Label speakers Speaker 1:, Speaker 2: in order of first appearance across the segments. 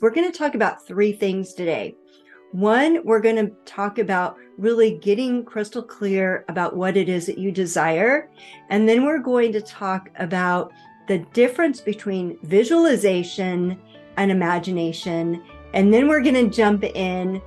Speaker 1: We're going to talk about three things today. One, we're going to talk about really getting crystal clear about what it is that you desire. And then we're going to talk about the difference between visualization and imagination. And then we're going to jump in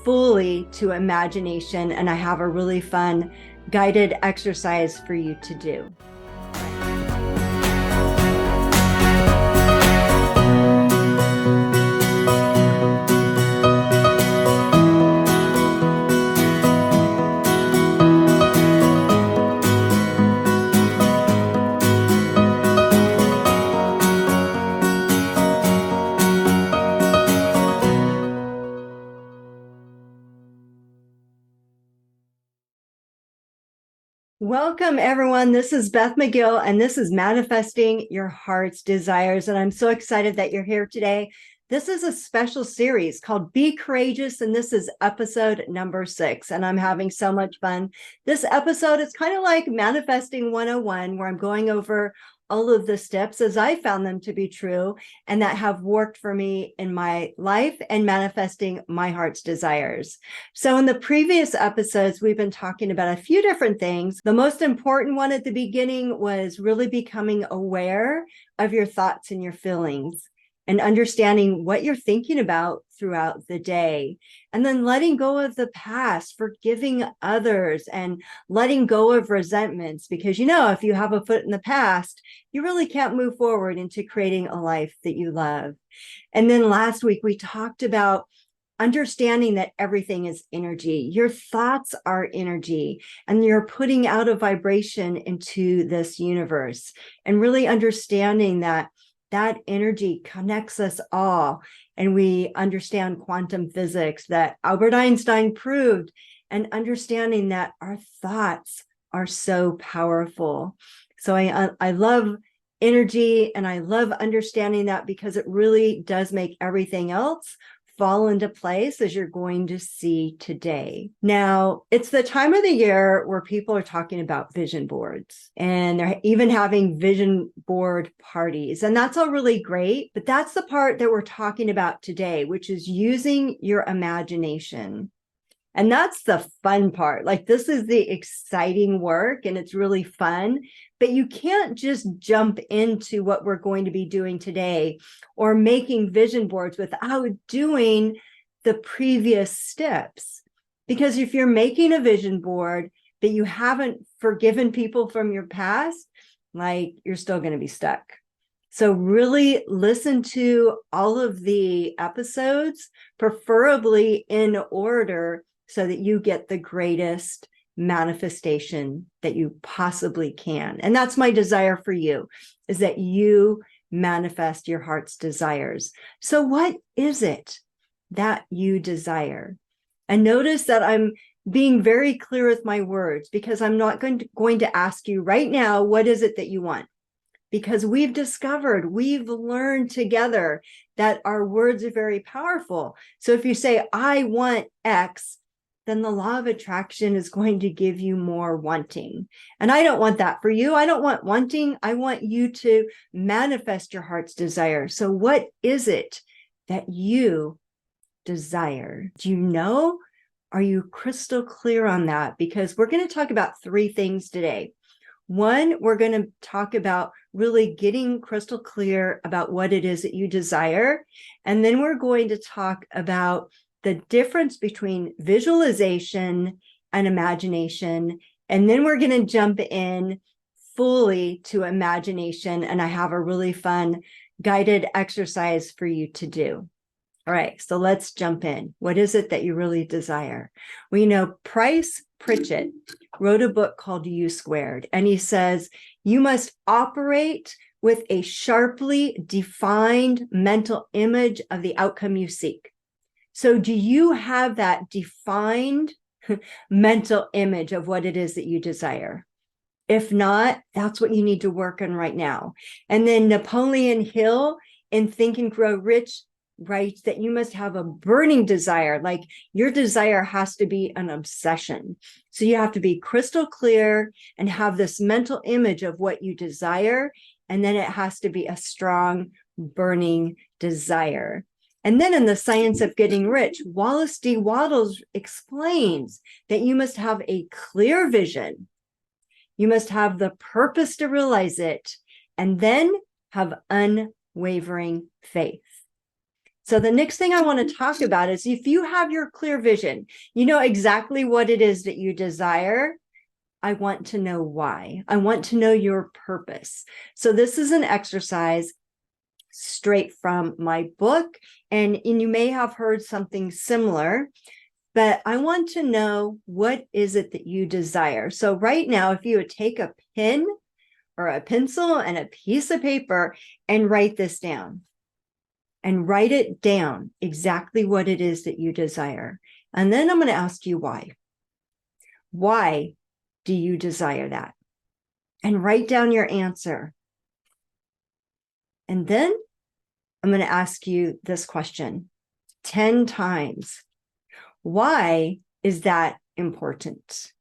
Speaker 1: fully to imagination. And I have a really fun guided exercise for you to do. Welcome, everyone. This is Beth McGill, and this is Manifesting Your Heart's Desires. And I'm so excited that you're here today. This is a special series called Be Courageous, and this is episode number 6, and I'm having so much fun. This episode is kind of like Manifesting 101, where I'm going over all of the steps as I found them to be true and that have worked for me in my life and manifesting my heart's desires. So in the previous episodes, we've been talking about a few different things. The most important one at the beginning was really becoming aware of your thoughts and your feelings and understanding what you're thinking about throughout the day, and then letting go of the past, forgiving others, and letting go of resentments. Because, if you have a foot in the past, you really can't move forward into creating a life that you love. And then last week, we talked about understanding that everything is energy. Your thoughts are energy, and you're putting out a vibration into this universe, and really understanding that energy connects us all. And we understand quantum physics that Albert Einstein proved, and understanding that our thoughts are so powerful. So I love energy, and I love understanding that, because it really does make everything else fall into place, as you're going to see today. Now, it's the time of the year where people are talking about vision boards, and they're even having vision board parties. And that's all really great, but that's the part that we're talking about today, which is using your imagination. And that's the fun part. Like, this is the exciting work, and it's really fun, but you can't just jump into what we're going to be doing today or making vision boards without doing the previous steps. Because if you're making a vision board, but you haven't forgiven people from your past, you're still going to be stuck. So really listen to all of the episodes, preferably in order, so that you get the greatest manifestation that you possibly can. And that's my desire for you, is that you manifest your heart's desires. So what is it that you desire? And notice that I'm being very clear with my words, because I'm not going to ask you right now, what is it that you want? Because we've learned together that our words are very powerful. So if you say, I want X, then the law of attraction is going to give you more wanting. And I don't want that for you. I don't want wanting. I want you to manifest your heart's desire. So what is it that you desire? Do you know? Are you crystal clear on that? Because we're going to talk about three things today. One, we're going to talk about really getting crystal clear about what it is that you desire. And then we're going to talk about the difference between visualization and imagination. And then we're going to jump in fully to imagination. And I have a really fun guided exercise for you to do. All right, so let's jump in. What is it that you really desire? Well, Price Pritchett wrote a book called U Squared, and he says, you must operate with a sharply defined mental image of the outcome you seek. So do you have that defined mental image of what it is that you desire? If not, that's what you need to work on right now. And then Napoleon Hill in Think and Grow Rich writes that you must have a burning desire. Like, your desire has to be an obsession. So you have to be crystal clear and have this mental image of what you desire. And then it has to be a strong, burning desire. And then in The Science of Getting Rich, Wallace D. Wattles explains that you must have a clear vision. You must have the purpose to realize it, and then have unwavering faith. So the next thing I want to talk about is if you have your clear vision, you know exactly what it is that you desire. I want to know why. I want to know your purpose. So this is an exercise straight from my book, and you may have heard something similar, but I want to know, what is it that you desire? So right now, if you would take a pen or a pencil and a piece of paper and write this down, and write it down exactly what it is that you desire. And then I'm going to ask you why. Why do you desire that? And write down your answer. And then I'm going to ask you this question 10 times. Why is that important?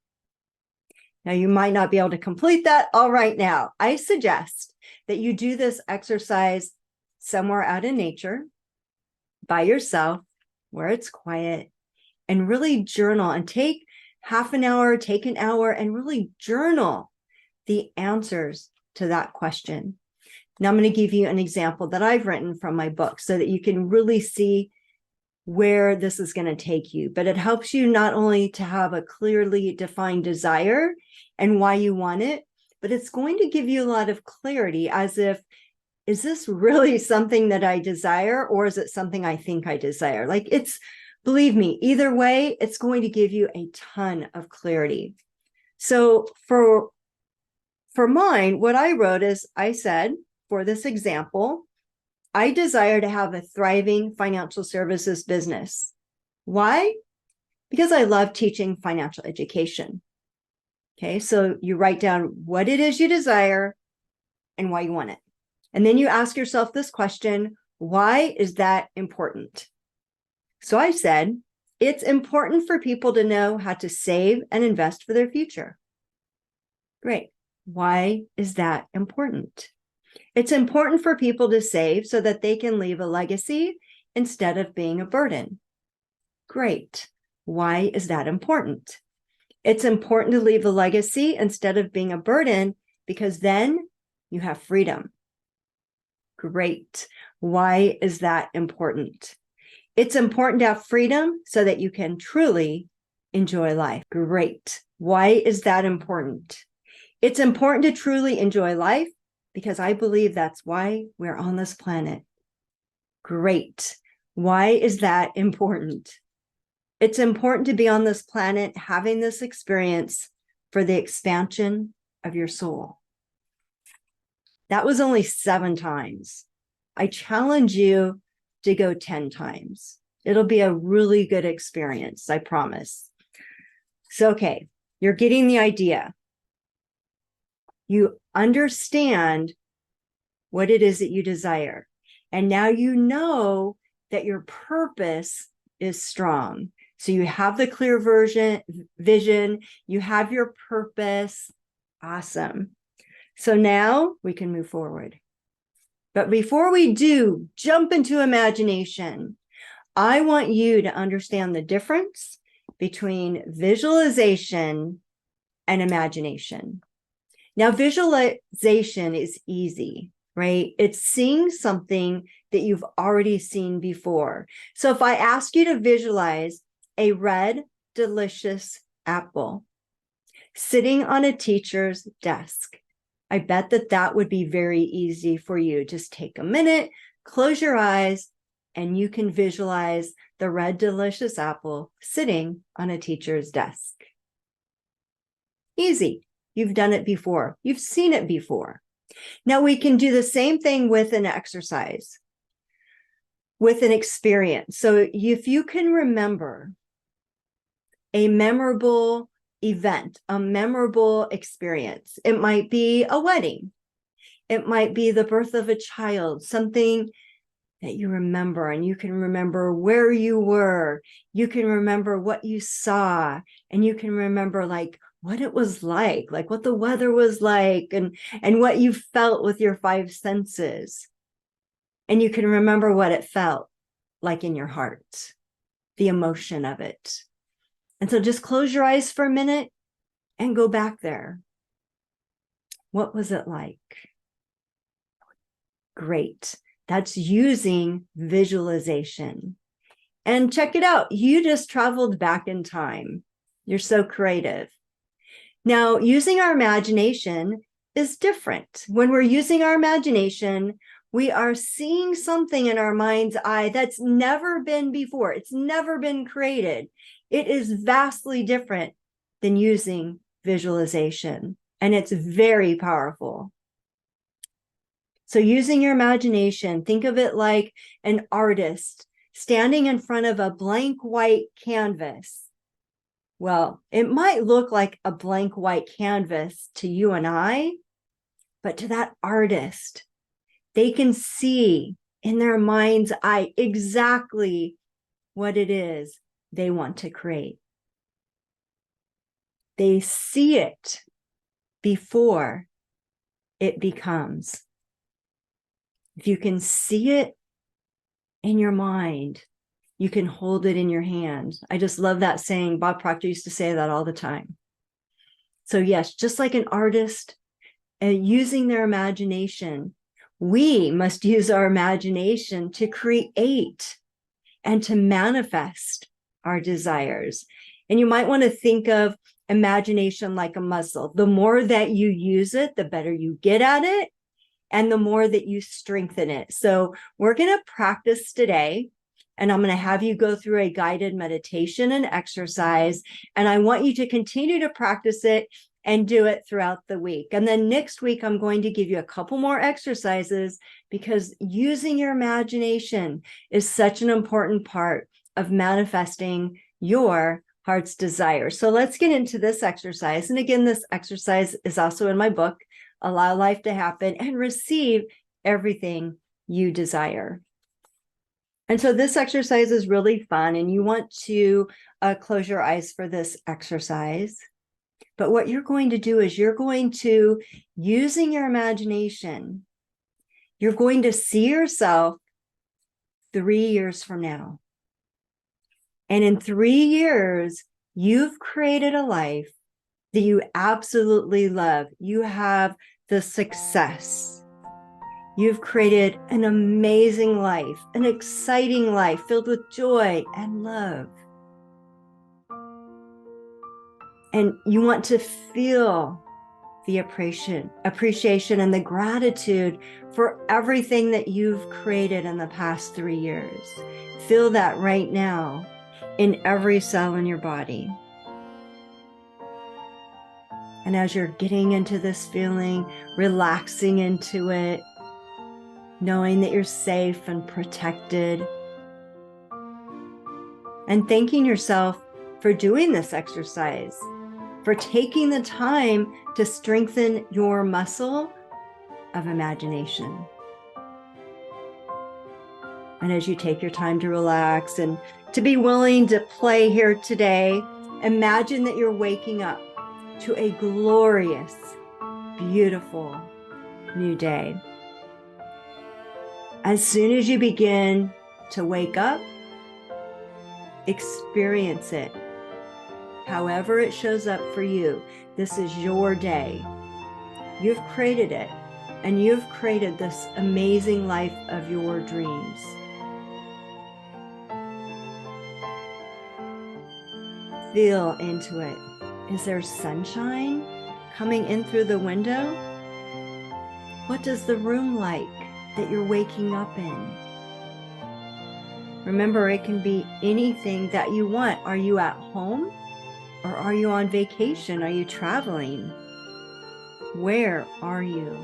Speaker 1: Now, you might not be able to complete that all right now. I suggest that you do this exercise somewhere out in nature, by yourself, where it's quiet, and really journal, and take half an hour, take an hour, and really journal the answers to that question. Now, I'm going to give you an example that I've written from my book so that you can really see where this is going to take you. But it helps you not only to have a clearly defined desire and why you want it, but it's going to give you a lot of clarity, as if, is this really something that I desire, or is it something I think I desire? Like, it's, believe me, either way, it's going to give you a ton of clarity. So for mine, what I wrote is, I said, for this example, I desire to have a thriving financial services business. Why? Because I love teaching financial education. Okay, so you write down what it is you desire and why you want it. And then you ask yourself this question, why is that important? So I said, it's important for people to know how to save and invest for their future. Great. Why is that important? It's important for people to save so that they can leave a legacy instead of being a burden. Great. Why is that important? It's important to leave a legacy instead of being a burden, because then you have freedom. Great. Why is that important? It's important to have freedom so that you can truly enjoy life. Great. Why is that important? It's important to truly enjoy life because I believe that's why we're on this planet. Great. Why is that important? It's important to be on this planet having this experience for the expansion of your soul. That was only 7 times. I challenge you to go 10 times. It'll be a really good experience, I promise. So, okay, you're getting the idea. You understand what it is that you desire. And now you know that your purpose is strong. So you have the clear vision, you have your purpose. Awesome. So now we can move forward. But before we do jump into imagination, I want you to understand the difference between visualization and imagination. Now, visualization is easy, right? It's seeing something that you've already seen before. So if I ask you to visualize a red, delicious apple sitting on a teacher's desk, I bet that would be very easy for you. Just take a minute, close your eyes, and you can visualize the red, delicious apple sitting on a teacher's desk. Easy. You've done it before. You've seen it before. Now we can do the same thing with an exercise, with an experience. So if you can remember a memorable event, a memorable experience, it might be a wedding. It might be the birth of a child, something that you remember, and you can remember where you were. You can remember what you saw, and you can remember like what it was like what the weather was like, and what you felt with your 5 senses. And you can remember what it felt like in your heart, the emotion of it. And so just close your eyes for a minute and go back there. What was it like? Great. That's using visualization. And check it out. You just traveled back in time. You're so creative. Now, using our imagination is different. When we're using our imagination, we are seeing something in our mind's eye that's never been before. It's never been created. It is vastly different than using visualization, and it's very powerful. So using your imagination, think of it like an artist standing in front of a blank white canvas. Well, it might look like a blank white canvas to you and I, but to that artist, they can see in their mind's eye exactly what it is they want to create. They see it before it becomes. If you can see it in your mind, you can hold it in your hand. I just love that saying. Bob Proctor used to say that all the time. So yes, just like an artist using their imagination, we must use our imagination to create and to manifest our desires. And you might want to think of imagination like a muscle. The more that you use it, the better you get at it, and the more that you strengthen it. So we're going to practice today, and I'm going to have you go through a guided meditation and exercise. And I want you to continue to practice it and do it throughout the week. And then next week, I'm going to give you a couple more exercises, because using your imagination is such an important part of manifesting your heart's desire. So let's get into this exercise. And again, this exercise is also in my book, Allow Life to Happen and Receive Everything You Desire. And so this exercise is really fun, and you want to close your eyes for this exercise. But what you're going to do is you're going to, using your imagination, you're going to see yourself 3 years from now. And in 3 years, you've created a life that you absolutely love. You have the success. You've created an amazing life, an exciting life filled with joy and love. And you want to feel the appreciation and the gratitude for everything that you've created in the past 3 years. Feel that right now in every cell in your body. And as you're getting into this feeling, relaxing into it, knowing that you're safe and protected, and thanking yourself for doing this exercise, for taking the time to strengthen your muscle of imagination. And as you take your time to relax and to be willing to play here today, imagine that you're waking up to a glorious, beautiful new day. As soon as you begin to wake up, experience it. However it shows up for you, this is your day. You've created it, and you've created this amazing life of your dreams. Feel into it. Is there sunshine coming in through the window? What does the room like that you're waking up in? Remember, it can be anything that you want. Are you at home? Or are you on vacation? Are you traveling? Where are you?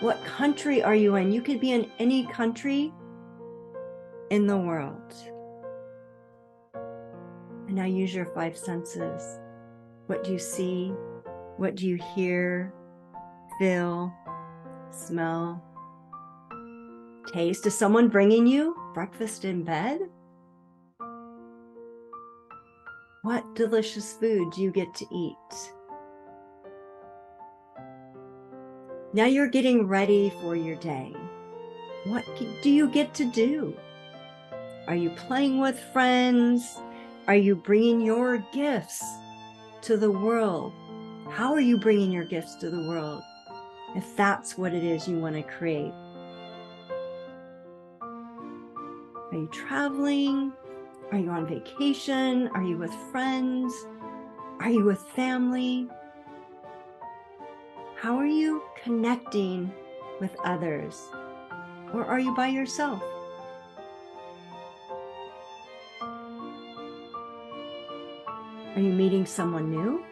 Speaker 1: What country are you in? You could be in any country in the world. And now use your 5 senses. What do you see? What do you hear? Feel? Smell? Taste? Is someone bringing you breakfast in bed? What delicious food do you get to eat? Now you're getting ready for your day. What do you get to do? Are you playing with friends? Are you bringing your gifts to the world? How are you bringing your gifts to the world? If that's what it is you want to create. Are you traveling? Are you on vacation? Are you with friends? Are you with family? How are you connecting with others? Or are you by yourself? Are you meeting someone new?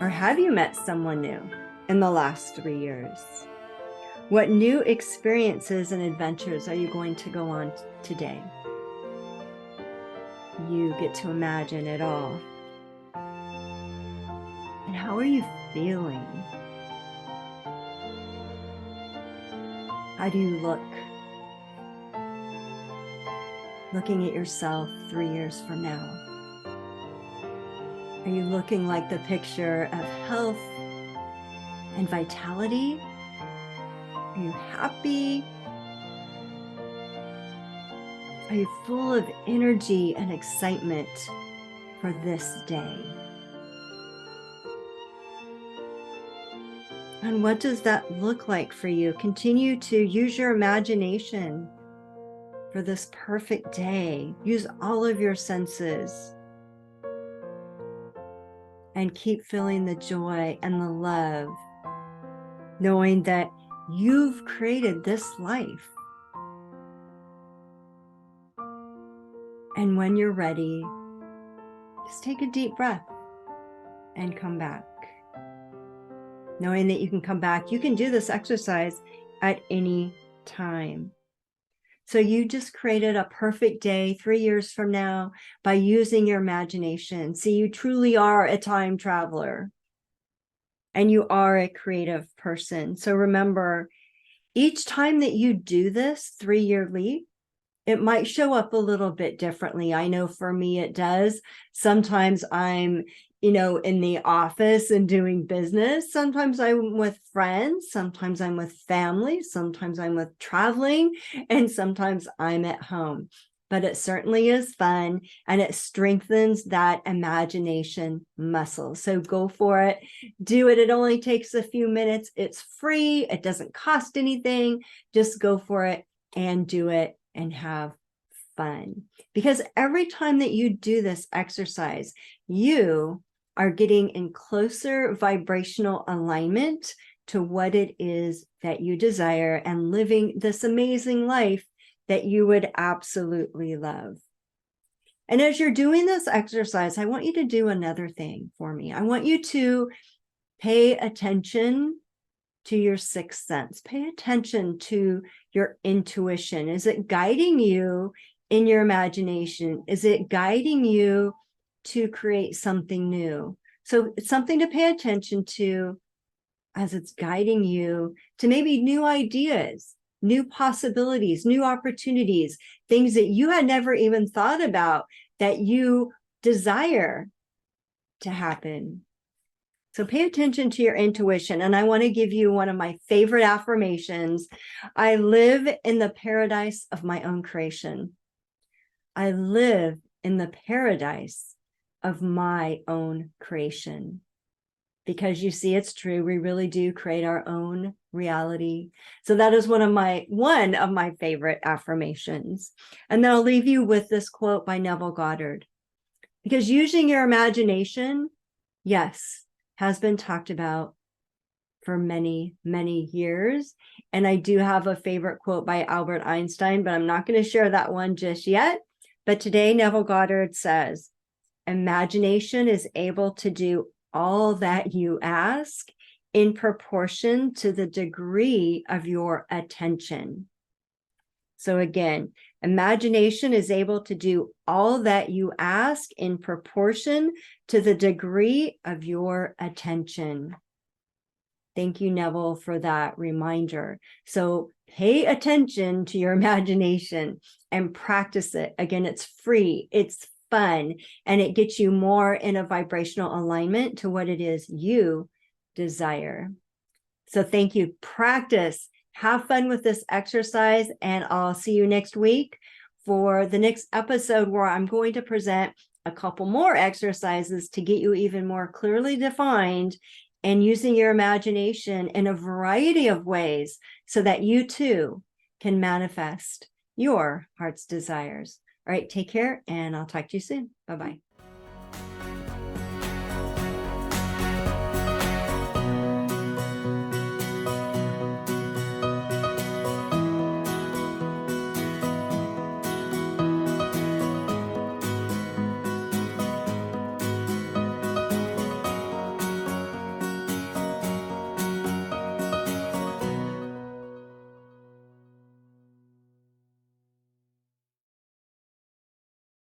Speaker 1: Or have you met someone new in the last 3 years? What new experiences and adventures are you going to go on today? You get to imagine it all. And how are you feeling? How do you look? Looking at yourself 3 years from now. Are you looking like the picture of health and vitality? Are you happy? Are you full of energy and excitement for this day? And what does that look like for you? Continue to use your imagination for this perfect day. Use all of your senses. And keep feeling the joy and the love, knowing that you've created this life. And when you're ready, just take a deep breath and come back. Knowing that you can come back, you can do this exercise at any time. So you just created a perfect day 3 years from now by using your imagination. See, you truly are a time traveler and you are a creative person. So remember, each time that you do this 3-year leap, it might show up a little bit differently. I know for me it does. Sometimes I'm, in the office and doing business. Sometimes I'm with friends. Sometimes I'm with family. Sometimes I'm with traveling. And sometimes I'm at home. But it certainly is fun and it strengthens that imagination muscle. So go for it. Do it. It only takes a few minutes. It's free. It doesn't cost anything. Just go for it and do it and have fun. Because every time that you do this exercise, you are getting in closer vibrational alignment to what it is that you desire and living this amazing life that you would absolutely love. And as you're doing this exercise, I want you to do another thing for me. I want you to pay attention to your sixth sense. Pay attention to your intuition. Is it guiding you in your imagination? Is it guiding you to create something new? So it's something to pay attention to as it's guiding you to maybe new ideas, new possibilities, new opportunities, things that you had never even thought about that you desire to happen. So pay attention to your intuition. And I want to give you one of my favorite affirmations. I live in the paradise of my own creation. I live in the paradise of my own creation. Because you see, it's true. We really do create our own reality. So that is one of my favorite affirmations. And then I'll leave you with this quote by Neville Goddard. Because using your imagination, yes, has been talked about for many, many years. And I do have a favorite quote by Albert Einstein, but I'm not going to share that one just yet. But today, Neville Goddard says, imagination is able to do all that you ask in proportion to the degree of your attention. So again, imagination is able to do all that you ask in proportion to the degree of your attention. Thank you, Neville, for that reminder. So pay attention to your imagination and practice it. Again, it's free, it's fun, and it gets you more in a vibrational alignment to what it is you desire. So thank you. Practice. Have fun with this exercise, and I'll see you next week for the next episode, where I'm going to present a couple more exercises to get you even more clearly defined and using your imagination in a variety of ways so that you too can manifest your heart's desires. All right, take care, and I'll talk to you soon. Bye-bye.